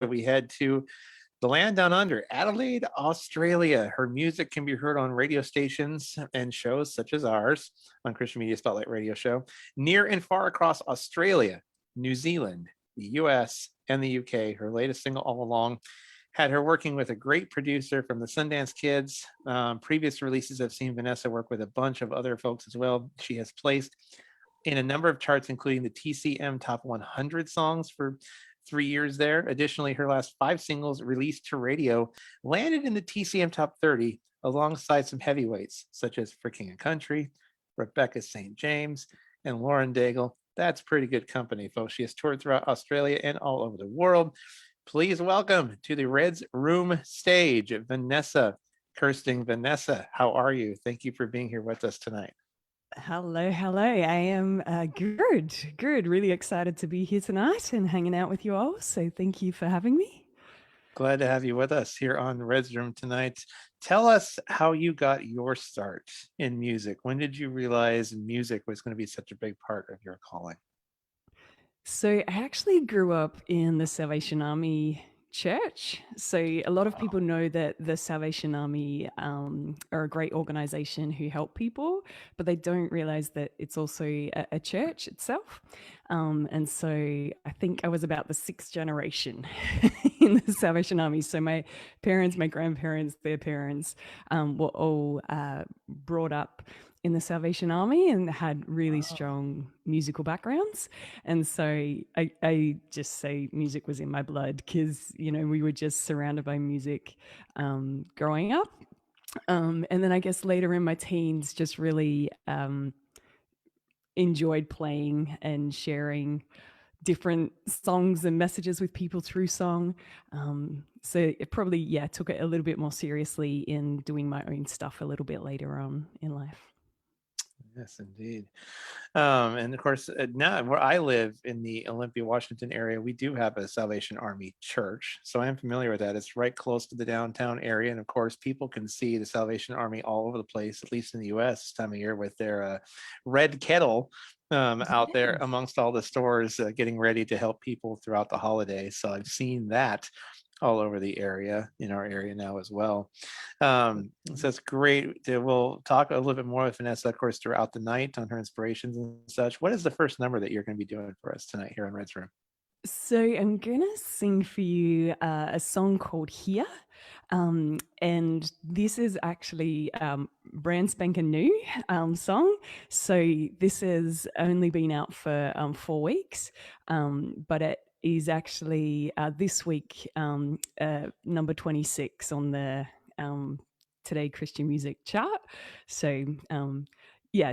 we head to the land down under, Adelaide, Australia. Her music can be heard on radio stations and shows such as ours on Christian Media Spotlight Radio Show, near and far across Australia, New Zealand, the US, and the UK. Her latest single, All Along, had her working with a great producer from the Sundance Kids. Previous releases have seen Vanessa work with a bunch of other folks as well. She has placed in a number of charts, including the TCM Top 100 songs for 3 years there. Additionally, her last 5 singles released to radio landed in the TCM Top 30 alongside some heavyweights such as For King and Country, Rebecca St. James, and Lauren Daigle. That's pretty good company, folks. She has toured throughout Australia and all over the world. Please welcome to the Reds Room stage, Vanessa Kersting. Vanessa, how are you? Thank you for being here with us tonight. Hello, hello. I am good. Really excited to be here tonight and hanging out with you all. So thank you for having me. Glad to have you with us here on Red's Room tonight. Tell us how you got your start in music. When did you realize music was going to be such a big part of your calling? So I actually grew up in the Salvation Army church. So a lot of people know that the Salvation Army are a great organization who help people, but they don't realize that it's also a church itself. And so I think I was about the 6th generation in the Salvation Army. So my parents, my grandparents, their parents were all brought up in the Salvation Army and had really strong musical backgrounds. And so I just say music was in my blood because, you know, we were just surrounded by music growing up. And then I guess later in my teens, just really enjoyed playing and sharing different songs and messages with people through song. So it probably, took it a little bit more seriously in doing my own stuff a little bit later on in life. Yes, indeed. And of course, now where I live in the Olympia, Washington area, we do have a Salvation Army church. So I am familiar with that. It's right close to the downtown area. And of course, people can see the Salvation Army all over the place, at least in the US this time of year, with their red kettle out there amongst all the stores getting ready to help people throughout the holidays. So I've seen that all over the area, in our area now as well. So that's great. We'll talk a little bit more with Vanessa, of course, throughout the night on her inspirations and such. What is the first number that you're going to be doing for us tonight here on Red's Room? So I'm going to sing for you a song called Here. And this is actually brand spanking new song. So this has only been out for 4 weeks, but it is actually this week number 26 on the Today Christian Music chart. So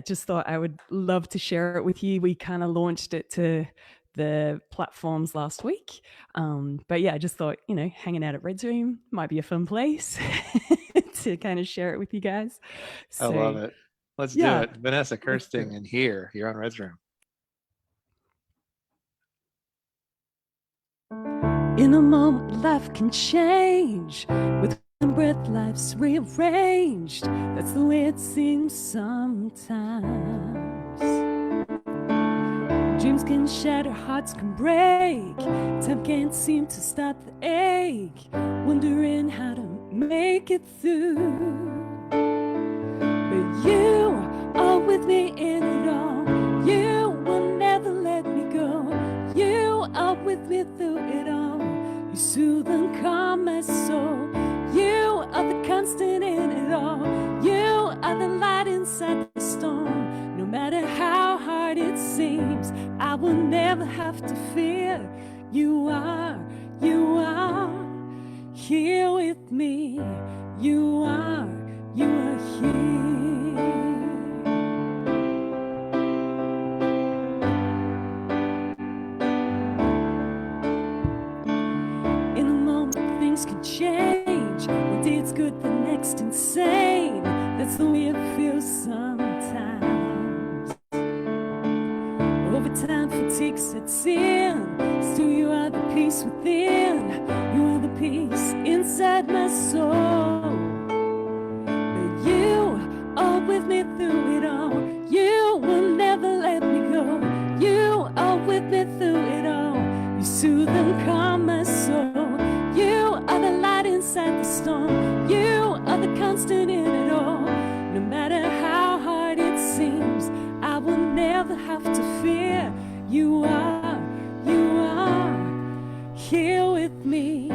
just thought I would love to share it with you. We kind of launched it to the platforms last week. But I just thought, you know, hanging out at Red's Room might be a fun place to kind of share it with you guys. So, I love it. Let's do it. Vanessa Kersting and here on Red's Room. In a moment, life can change. With one breath, life's rearranged. That's the way it seems sometimes. Dreams can shatter, hearts can break. Time can't seem to stop the ache. Wondering how to make it through. But you are with me in it all. You will never let me go. You are with me through it all. You soothe and calm my soul. You are the constant in it all. You are the light inside the storm. No matter how hard it seems, I will never have to fear. You are here with me. You are here. Can change. One day it's good, the next insane. That's the way it feels sometimes. Over time, fatigue sets in. Still, you are the peace within. You are the peace inside my soul. But you are with me through it all. You will never let me go. You are with me through it all. You soothe and calm my soul. constant in it all. No matter how hard it seems, I will never have to fear. You are here with me.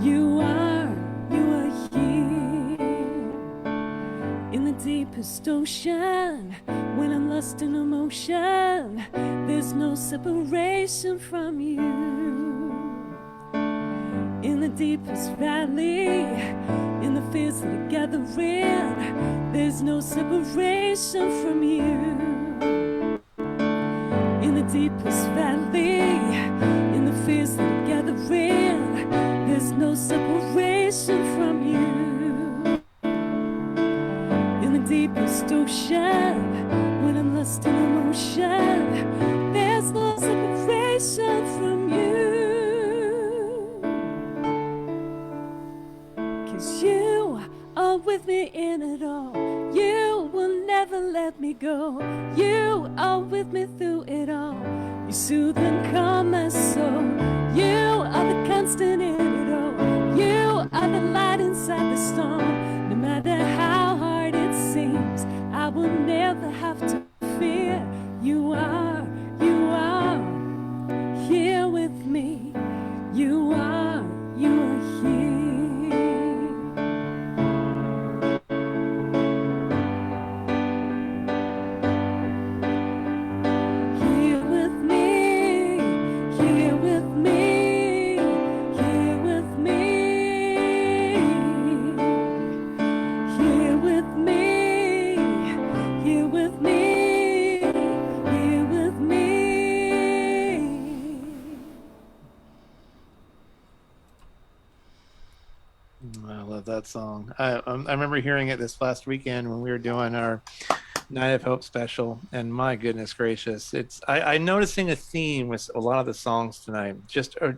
You are here. In the deepest ocean, when I'm lost in emotion, there's no separation from you. In the deepest valley, in the fears that are gathering, there's no separation from you. In the deepest valley, in the fears that are gathering, there's no separation from you. In the deepest ocean, when I'm lost in emotion, there's no separation from you. 'Cause you are with me in it all. You will never let me go. You are with me through it all. You soothe and calm my soul. You are the constant in it all. You are the light inside the storm. No matter how hard it seems, I will never have to fear. You are here with me. You are here. I love that song. I remember hearing it this last weekend when we were doing our Night of Hope special, and my goodness gracious, I'm noticing a theme with a lot of the songs tonight. Just a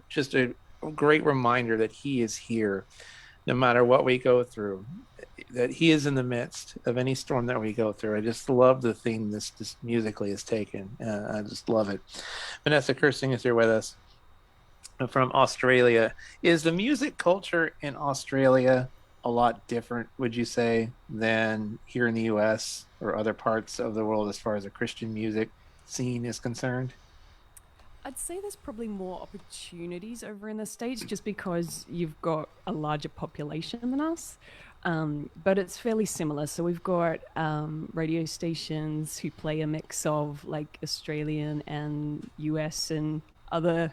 great reminder that He is here, no matter what we go through, that He is in the midst of any storm that we go through. I just love the theme this musically is taken. I just love it. Vanessa Kersting is here with us from Australia. Is the music culture in Australia a lot different, would you say, than here in the US or other parts of the world as far as the Christian music scene is concerned? I'd say there's probably more opportunities over in the States just because you've got a larger population than us. But it's fairly similar. So we've got radio stations who play a mix of like Australian and US and other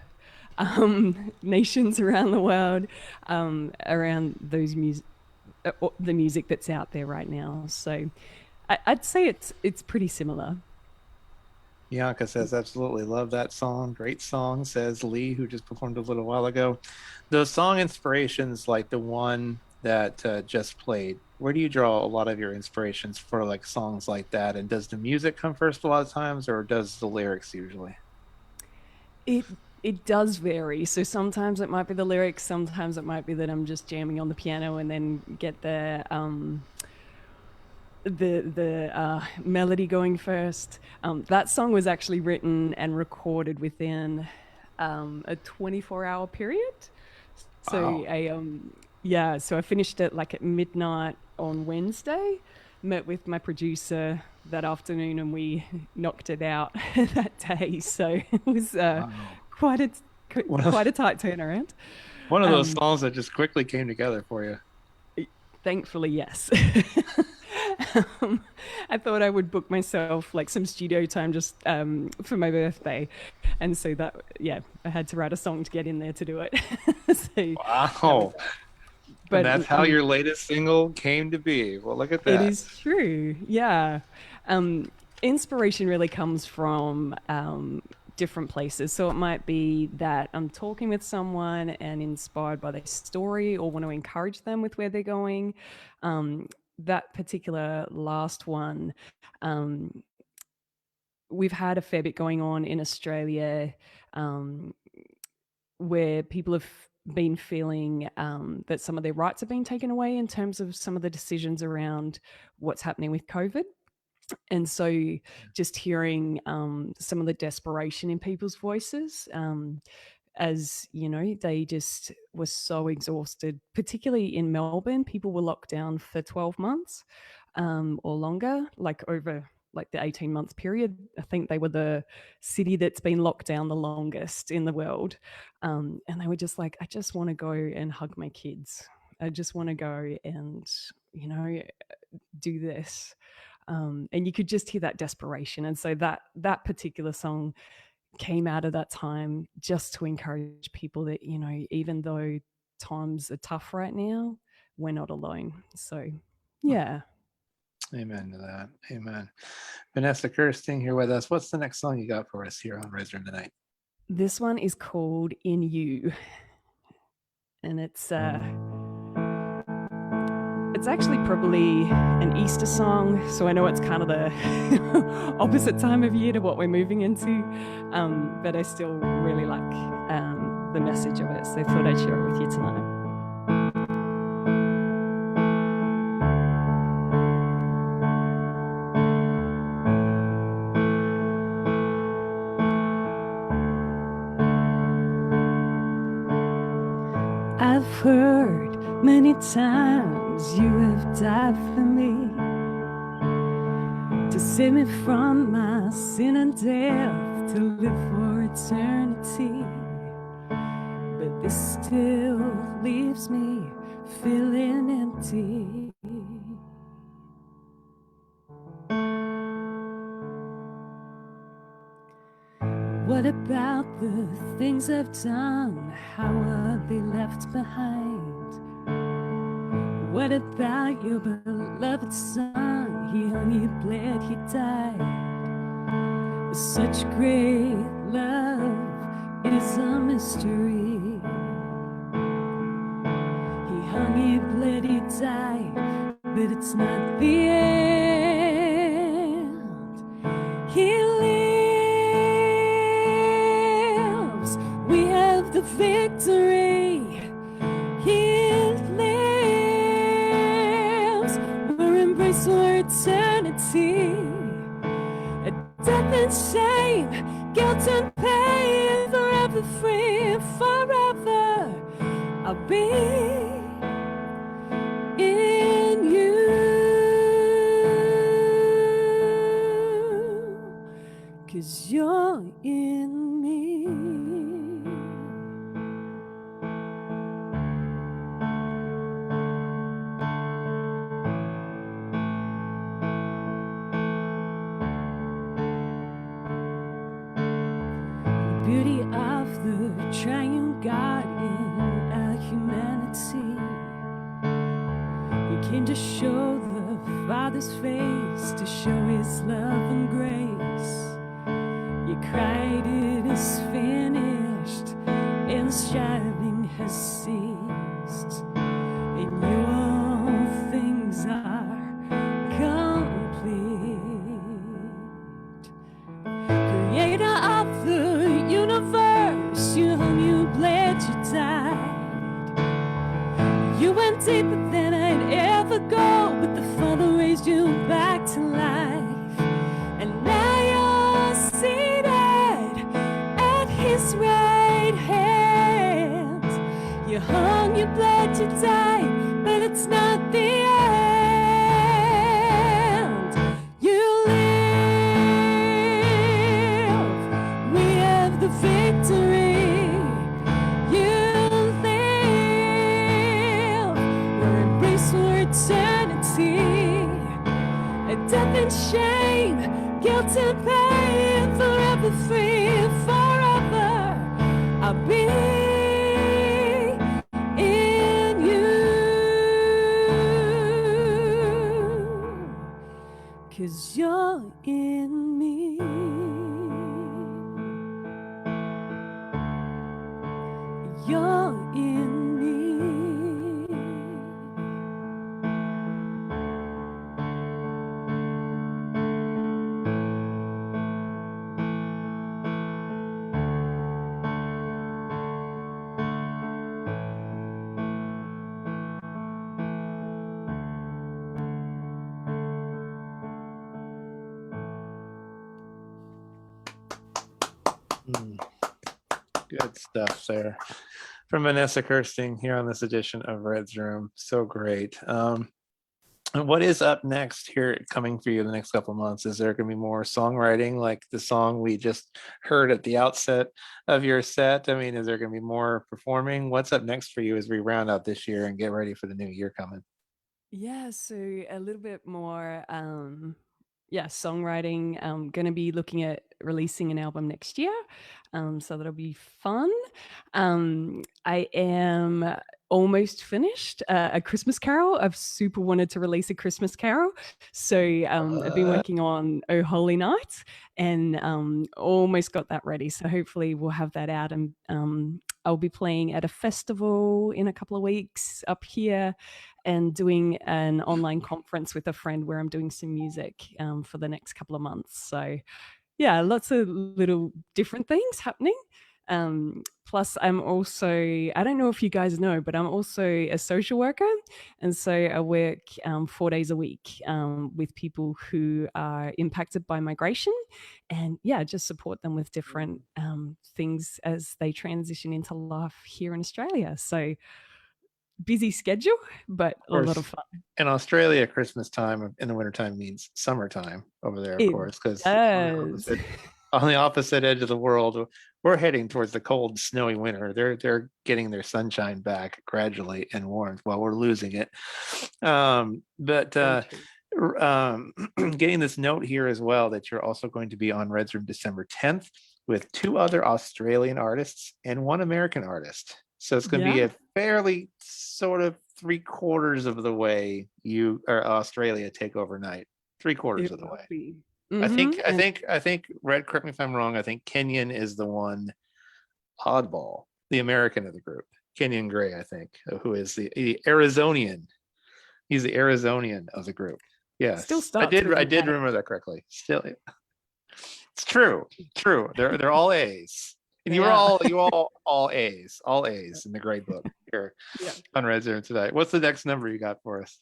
nations around the world around the music that's out there right now. So I'd say it's pretty similar. Bianca says, absolutely love that song. Great song, says Lee, who just performed a little while ago. Those song inspirations, like the one that just played, where do you draw a lot of your inspirations for like songs like that? And does the music come first a lot of times, or does the lyrics usually? It does vary. So sometimes it might be the lyrics, sometimes it might be that I'm just jamming on the piano and then get the melody going first. That song was actually written and recorded within a 24-hour period. So Wow. so I finished it like at midnight on Wednesday. Met with my producer that afternoon, and we knocked it out that day. So it was Wow. quite a One of, quite a tight turnaround. one of those Um, songs that just quickly came together for you. Thankfully, yes. I thought I would book myself like some studio time just for my birthday, and so that I had to write a song to get in there to do it. So that was, Wow. And but that's how your latest single came to be. Well, look at it that. is true. Yeah. Inspiration really comes from different places. So it might be that I'm talking with someone and inspired by their story or want to encourage them with where they're going. That particular last one, um, we've had a fair bit going on in Australia um, where people have been feeling that some of their rights have been taken away in terms of some of the decisions around what's happening with COVID. And so just hearing some of the desperation in people's voices as you know, they just were so exhausted, particularly in Melbourne. People were locked down for 12 months or longer, like over like the 18-month period. I think they were the city that's been locked down the longest in the world. And they were just like, I just want to go and hug my kids. I just want to go and, you know, do this. And you could just hear that desperation. And so that particular song came out of that time just to encourage people that, you know, even though times are tough right now, we're not alone. So, yeah. Amen to that. Amen. Vanessa Kersting here with us. What's the next song you got for us here on Rise Room tonight? This one is called In You. And it's actually probably an Easter song, so I know it's kind of the opposite time of year to what we're moving into, but I still really like the message of it, so I thought I'd share it with you tonight. I've heard many times you have died for me to save me from my sin and death, to live for eternity. But this still leaves me feeling empty. What about the things I've done? How are they left behind? What about your beloved son? He hung, he bled, he died. Such great love, it is a mystery. He hung, he bled, he died, but it's not the end. He lives, we have the victory. He lives, we're embraced for eternity. Death and shame, guilt and pain, forever free, forever I'll be in you, 'cause you're in me. Beauty of the triune God in our humanity. He came to show the Father's face, to show his love and grace. You cried, it is finished, and striving has ceased. In you all things are complete. Creator of the universe, you hung, you bled, you died. You went deeper than I'd ever go, but the Father raised you back to life. And now you're seated at his right hand. You hung, you bled, you died, but it's not the end. You live, we have the victory. You live, we're embraced for eternity. Death and shame, guilt and pain, forever free, forever I'll be in you, 'cause you're in me. You're in me. Good stuff there from Vanessa Kersting here on this edition of Red's Room. So great. And what is up next here coming for you the next couple of months? Is there going to be more songwriting like the song we just heard at the outset of your set? I mean, is there going to be more performing? What's up next for you as we round out this year and get ready for the new year coming? Yeah, so a little bit more songwriting. I'm going to be looking at releasing an album next year. So that'll be fun. I am almost finished a Christmas Carol. I've super wanted to release a Christmas Carol. So I've been working on Oh Holy Night and almost got that ready. So hopefully we'll have that out, and I'll be playing at a festival in a couple of weeks up here and doing an online conference with a friend where I'm doing some music for the next couple of months. So yeah, lots of little different things happening. Plus, I'm also, I don't know if you guys know, but I'm also a social worker. And so I work 4 days a week with people who are impacted by migration, and yeah, just support them with different things as they transition into life here in Australia. So busy schedule, but Of a lot course, of fun. in Australia, Christmas time in the wintertime means summertime over there, of It course, because does. on the opposite edge of the world, we're heading towards the cold, snowy winter. They're getting their sunshine back gradually and warmth while we're losing it. But So true. getting this note here as well that you're also going to be on Red's Room December 10th with two other Australian artists and one American artist. So it's going to be Yeah, a fairly sort of 3/4 of the way you or Australia take overnight. 3/4 it of the will way. be. I think I And think I think Red, correct me if I'm wrong. I think Kenyon is the one oddball, the American of the group. Kenyon Gray, I think, who is the Arizonian. He's the Arizonian of the group. still Yes. I starts did with I an did A. remember that correctly. Still it's true. True. They're all A's. And They are. you all A's in the grade book here Yeah. on Red Zone tonight. What's the next number you got for us?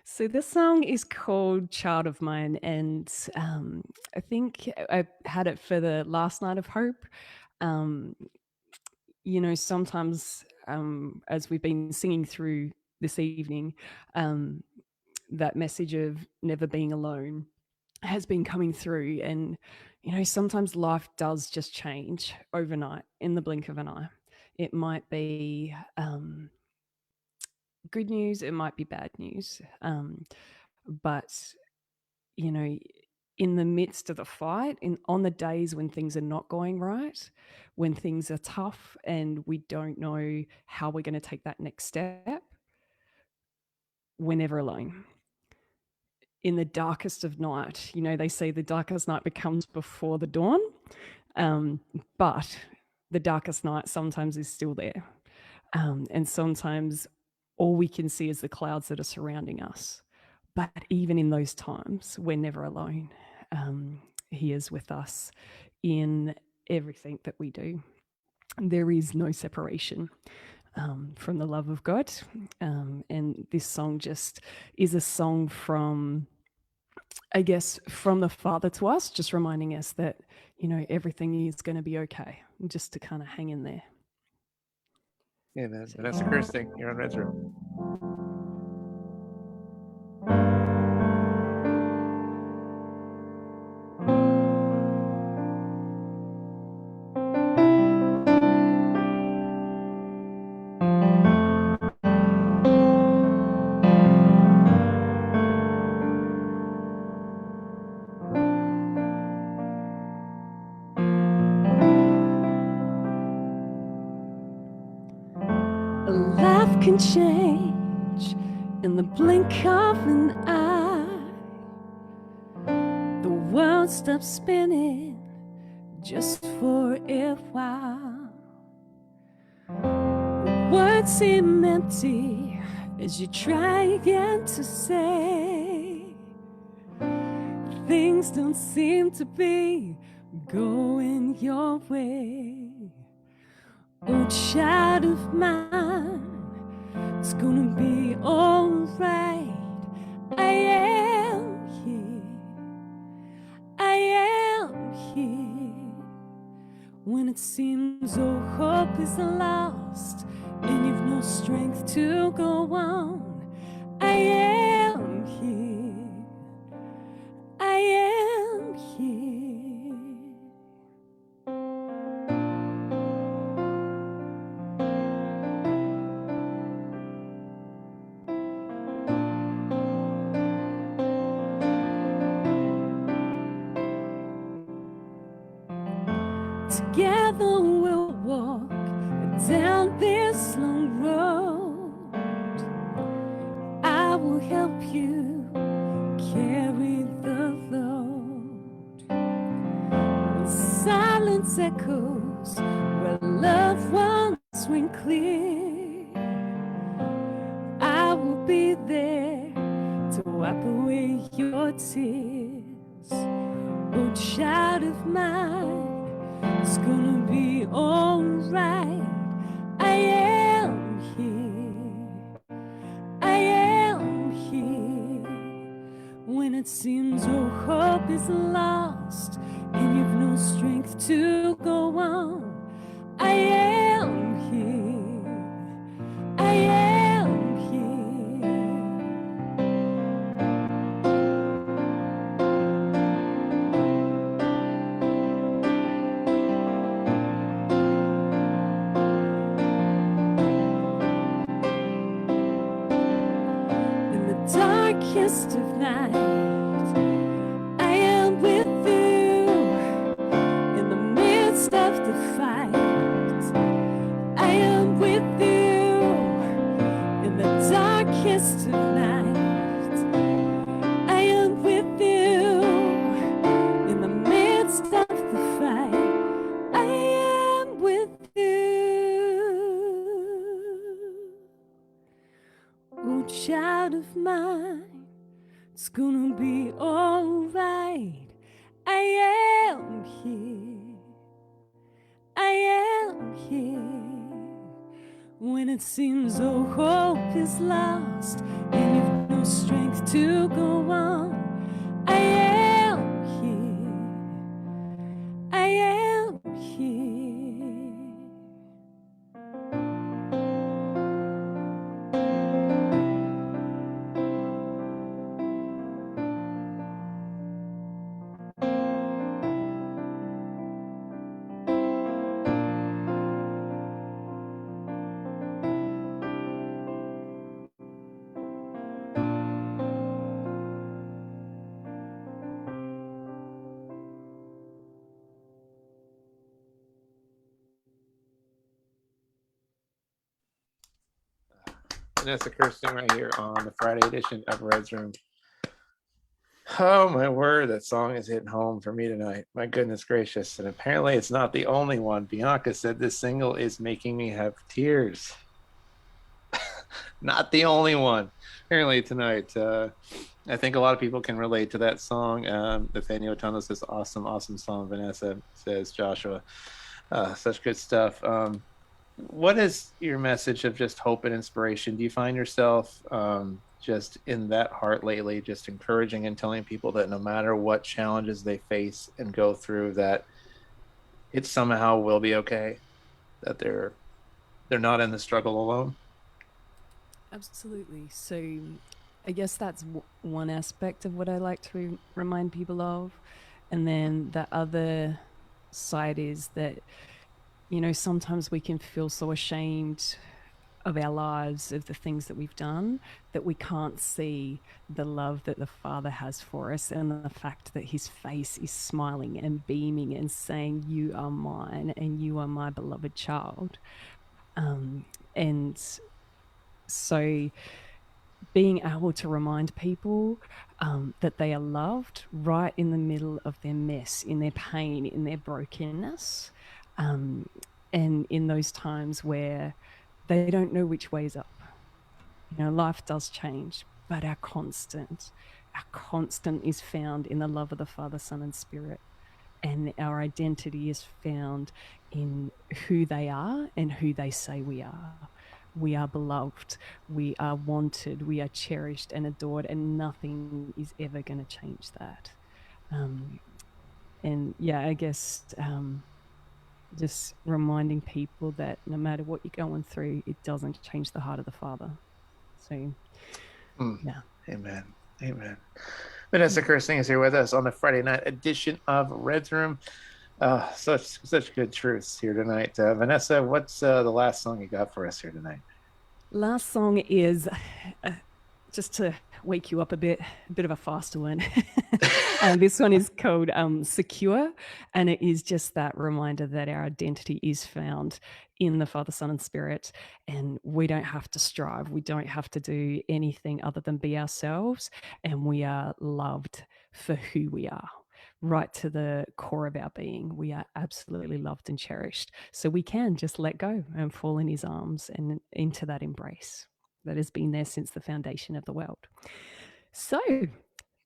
So this song is called Child of Mine, and I think I had it for the last night of hope. Um, sometimes as we've been singing through this evening, um, that message of never being alone has been coming through. And, sometimes life does just change overnight in the blink of an eye. It might be good news, it might be bad news. But, you know, in the midst of the fight, on the days when things are not going right, when things are tough and we don't know how we're going to take that next step, we're never alone. In the darkest of night, they say the darkest night becomes before the dawn, but the darkest night sometimes is still there. And sometimes all we can see is the clouds that are surrounding us. But even in those times, we're never alone. He is with us in everything that we do. There is no separation from the love of God. And this song just is a song from, I guess, from the Father to us, just reminding us that, everything is going to be okay, just to kind of hang in there. Yeah, man. So, Vanessa Kirsting, you're on Red's Room. life can change in the blink of an eye. The world stops spinning just for a while. Words seem empty as you try again to say. Things don't seem to be going your way. Oh, child of mine, it's gonna be alright. I am here. I am here. When it seems all hope is lost and you've no strength to go on, I am here. I am here. Together we'll walk down this long road. I will help you carry the load. When silence echoes where loved ones ring clear, I will be there to wipe away your tears. Oh, child of mine, it's gonna be alright. I am here. I am here. When it seems all hope is lost and you've no strength to go on, I am here. I am here. In the darkest of night, I am with you. In the midst of the fight, I am with you. In the darkest of night, I am with you. In the midst of the fight, I am with you. Oh, child of mine, it's gonna be alright. I am here. I am here. When it seems all hope is lost and you've no strength to go on, I am here. I am here. Vanessa Kersting right here on the Friday edition of Red's Room. Oh my word, that song is hitting home for me tonight. My goodness gracious. And apparently it's not the only one. Bianca said this single is making me have tears. Not the only one. Apparently tonight. I think a lot of people can relate to that song. Nathaniel Tono says, awesome, awesome song. Vanessa says, Joshua. Such good stuff. What is your message of just hope and inspiration? Do you find yourself just in that heart lately, just encouraging and telling people that no matter what challenges they face and go through, that it somehow will be okay, that they're not in the struggle alone? Absolutely. So I guess that's one aspect of what I like to remind people of. And then the other side is that, you know, sometimes we can feel so ashamed of our lives, of the things that we've done, that we can't see the love that the Father has for us and the fact that his face is smiling and beaming and saying, you are mine and you are my beloved child. And so being able to remind people that they are loved right in the middle of their mess, in their pain, in their brokenness, and in those times where they don't know which way is up. You know, life does change, but our constant is found in the love of the Father, Son, and Spirit. And our identity is found in who they are and who they say we are. We are beloved, we are wanted, we are cherished and adored, and nothing is ever going to change that. And yeah, I guess just reminding people that no matter what you're going through, it doesn't change the heart of the Father. So, yeah. Amen. Amen. Vanessa Kersting is here with us on the Friday night edition of Red's Room. Such good truths here tonight. Vanessa, what's the last song you got for us here tonight? Last song is just to wake you up a bit of a faster one. This one is called Secure, and it is just that reminder that our identity is found in the Father, Son, and Spirit, and we don't have to strive. We don't have to do anything other than be ourselves, and we are loved for who we are. Right to the core of our being, we are absolutely loved and cherished. So we can just let go and fall in his arms and into that embrace that has been there since the foundation of the world. So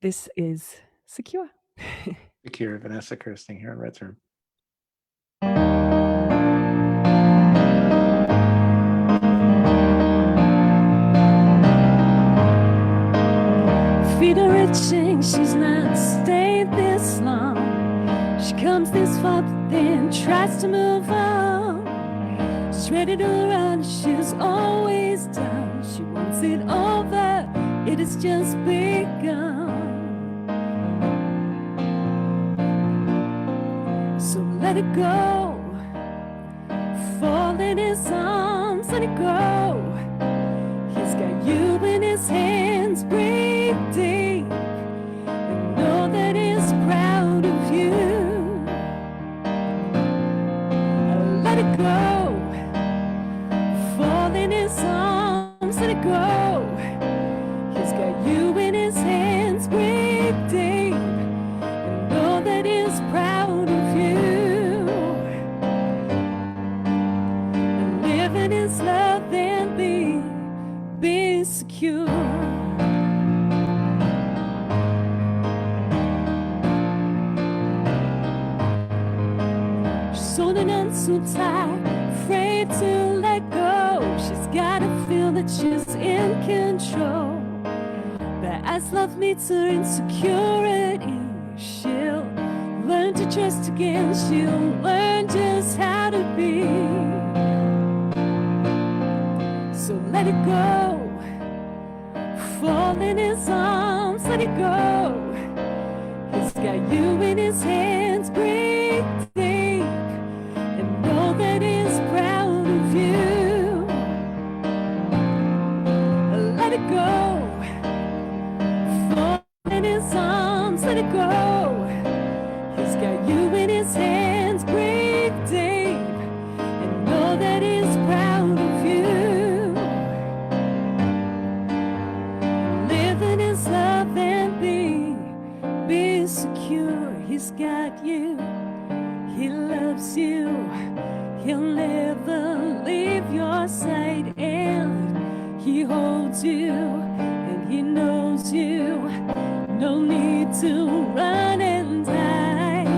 this is Secure. Secure, Vanessa Kersting here on Red's Room. Feet are itching, she's not stayed this long. She comes this far, but then tries to move on. She's ready to run, she's always done. She wants it over, it has just begun. So let it go, fall in his arms, let it go. He's got you in his hands, breathe deep, and know that he's proud of you. Let it go, fall in his arms, let it go. He's got you in his hands, breathe deep, and know that he's proud of you. And live in his love and be secure. She's holding on so tight, afraid to let go. She's gotta feel that she's in control. But as love meets her insecurity, she'll learn to trust again. She'll learn just how to be. So let it go, fall in his arms, let it go. He's got you in his hands, breathe deep, and know that he's proud of you. Let it go, fall in his arms, let it go. He's got you in his hands, breathe deep, and know that he's proud of you. Live in his love and be secure. He's got you, he loves you, he'll never leave your side, and he holds you, and he knows you. No need to run and hide.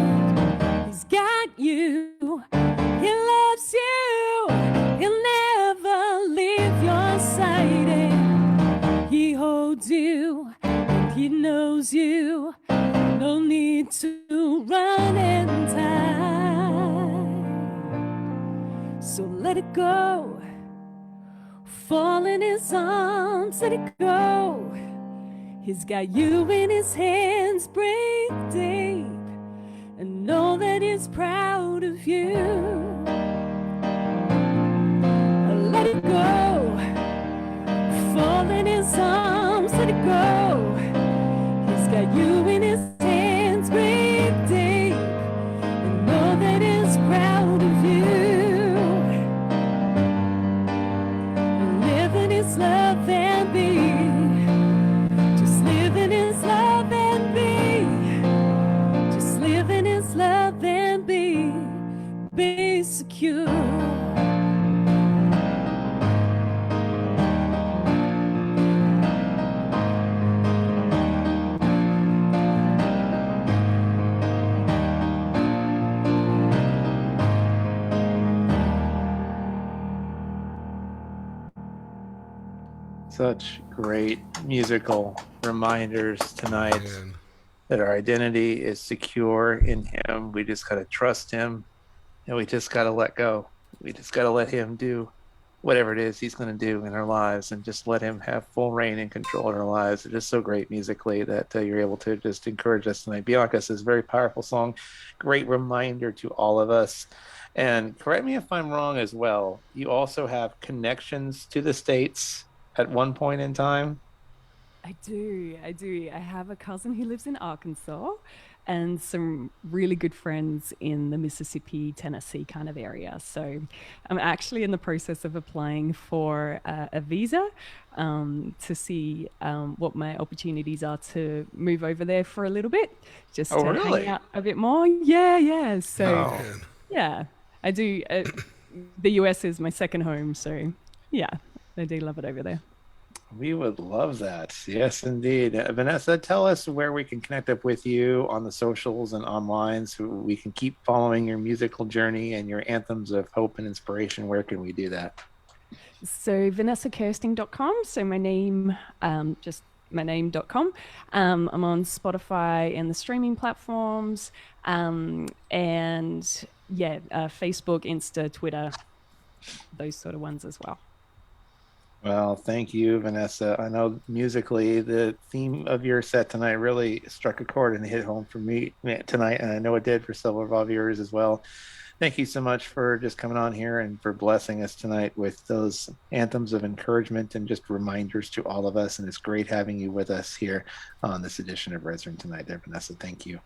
He's got you, he loves you, he'll never leave your side, and he holds you, and he knows you. No need to run and hide. So let it go, fall in his arms, let it go. He's got you in his hands, breathe deep, and know that he's proud of you. Let it go, fall in his arms, let it go. He's got you in his hands, breathe deep, and know that he's proud of you. Live in his love and be. Just live in his love and be. Just live in his love and be secure. Such great musical reminders tonight. That our identity is secure in him. We just got to trust him And we just got to let go. We just got to let him do whatever it is he's going to do in our lives and just let him have full reign and control in our lives. It's just so great musically that you're able to just encourage us tonight. Bianca says, very powerful song. Great reminder to all of us. And correct me if I'm wrong as well. You also have connections to the States at one point in time. I do. I do. I have a cousin who lives in Arkansas and some really good friends in the Mississippi, Tennessee kind of area. So I'm actually in the process of applying for a visa to see what my opportunities are to move over there for a little bit, just Oh, to hang really? out a bit more. Yeah, yeah. Oh So, Oh, man. yeah, I do. The US is my second home. So, yeah, I do love it over there. we would love that. Yes, indeed. Vanessa, tell us where we can connect up with you on the socials and online so we can keep following your musical journey and your anthems of hope and inspiration. Where can we do that? So vanessakersting.com. So my name, just my name.com. I'm on Spotify and the streaming platforms. And yeah, Facebook, Insta, Twitter, those sort of ones as well. Well, thank you, Vanessa. I know musically the theme of your set tonight really struck a chord and hit home for me tonight, and I know it did for several of our viewers as well. Thank you so much for just coming on here and for blessing us tonight with those anthems of encouragement and just reminders to all of us. And it's great having you with us here on this edition of Resurrect tonight, there, Vanessa. Thank you.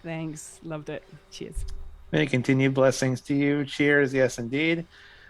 Thanks. Loved it. Cheers. Many continued blessings to you. Cheers. Yes, indeed.